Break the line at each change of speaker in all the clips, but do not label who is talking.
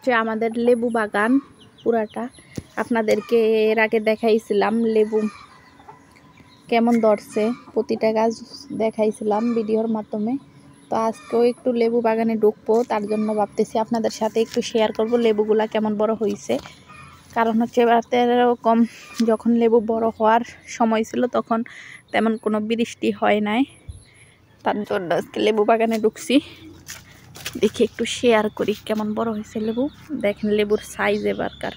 হচ্ছে আমাদের লেবু বাগান পুরাটা। আপনাদেরকে এর আগে দেখাইছিলাম লেবু কেমন ধরছে, প্রতিটা গাছ দেখাইছিলাম ভিডিওর মাধ্যমে। তো আজকেও একটু লেবু বাগানে ঢুকবো, তার জন্য ভাবতেছি আপনাদের সাথে একটু শেয়ার করব লেবুগুলা কেমন বড় হয়েছে। কারণ হচ্ছে এবারে এরকম যখন লেবু বড় হওয়ার সময় ছিল তখন তেমন কোনো বৃষ্টি হয় নাই, তার জন্য আজকে লেবু বাগানে ঢুকছি। দেখি একটু শেয়ার করি কেমন বড় হয়েছে লেবু। দেখেন লেবুর সাইজ এবারকার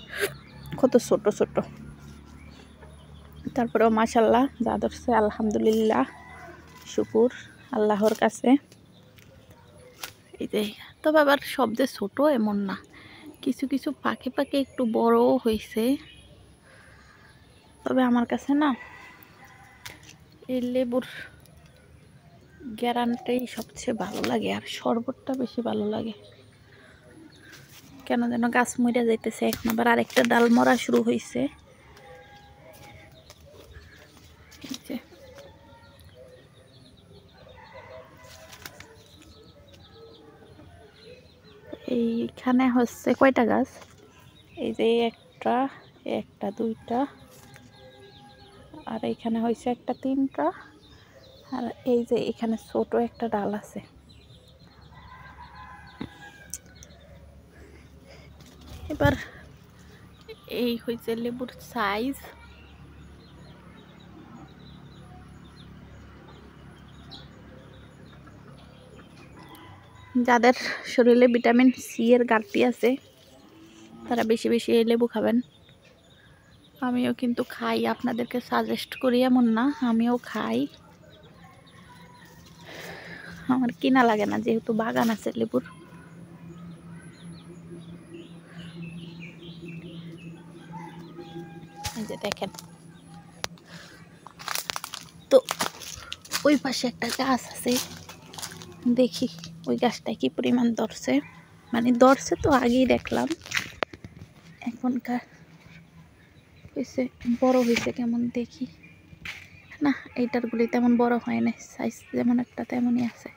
কত ছোট ছোট, তারপরেও মাশাল্লাহ যা ধরছে আলহামদুলিল্লাহ, শুকুর আল্লাহর কাছে। এই যে তবে আবার সব যে ছোট এমন না, কিছু কিছু পাকে পাকে একটু বড়ও হয়েছে। তবে আমার কাছে না এই লেবুর গ্যারান্টাই সবচেয়ে ভালো লাগে, আর শরবতটা বেশি ভালো লাগে। কেন যেন গাছ মরে যাইতেছে, এখন আবার আরেকটা ডাল মরা শুরু হয়েছে। এইখানে হচ্ছে কয়টা গাছ, এই যে একটা একটা দুইটা, আর এইখানে হয়েছে একটা তিনটা, আর এই যে এখানে ছোট একটা ডাল আছে। এবার এই হয়েছে লেবুর সাইজ। যাদের শরীরে ভিটামিন সি এর ঘাটতি আছে তারা বেশি বেশি এই লেবু খাবেন। আমিও কিন্তু খাই, আপনাদেরকে সাজেস্ট করি এমন না, আমিও খাই। আমার কিনা লাগে না যেহেতু বাগান আছে লেবুর। এই যে দেখেন, তো ওই পাশে একটা গাছ আছে, দেখি ওই গাছটায় কি পরিমাণ ধরছে। মানে ধরছে তো আগেই দেখলাম, এখনকার হয়েছে বড় হয়েছে কেমন দেখি। না এইটার গুলি তেমন বড় হয় না, সাইজ যেমন একটা তেমনই আছে।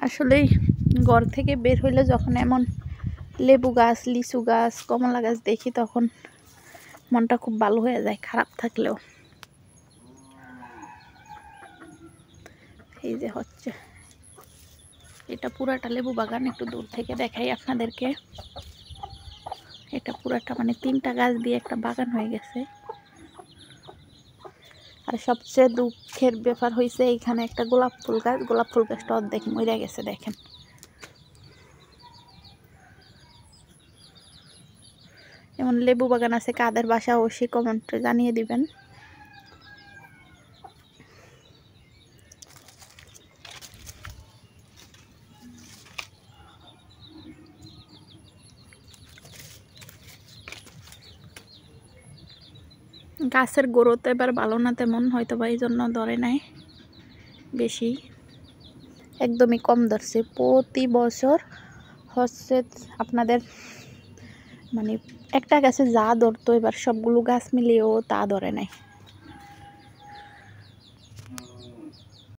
আসলেই ঘর থেকে বের হইলে যখন এমন লেবু গাছ, লিচু গাছ, কমলা গাছ দেখি তখন মনটা খুব ভালো হয়ে যায়, খারাপ থাকলেও। এই যে হচ্ছে এটা পুরাটা লেবু বাগান, একটু দূর থেকে দেখাই আপনাদেরকে। এটা পুরাটা মানে 3টা গাছ দিয়ে একটা বাগান হয়ে গেছে। আর সবচেয়ে দুঃখের ব্যাপার হয়েছে এইখানে একটা গোলাপ ফুল গাছ, গোলাপ ফুল গাছটা অর্ধেক মরে গেছে। দেখেন এমন লেবু বাগান আছে কাদের বাসা অবশ্যই কমেন্টে জানিয়ে দিবেন। গাছের গ্রোথ এবার ভালো না তেমন, হয়তো বা এই জন্য ধরে নাই বেশি, একদমই কম ধরছে। প্রতি বছর হচ্ছে আপনাদের মানে একটা গাছে যা ধরতো এবার সবগুলো গাছ মিলিয়েও তা ধরে নাই।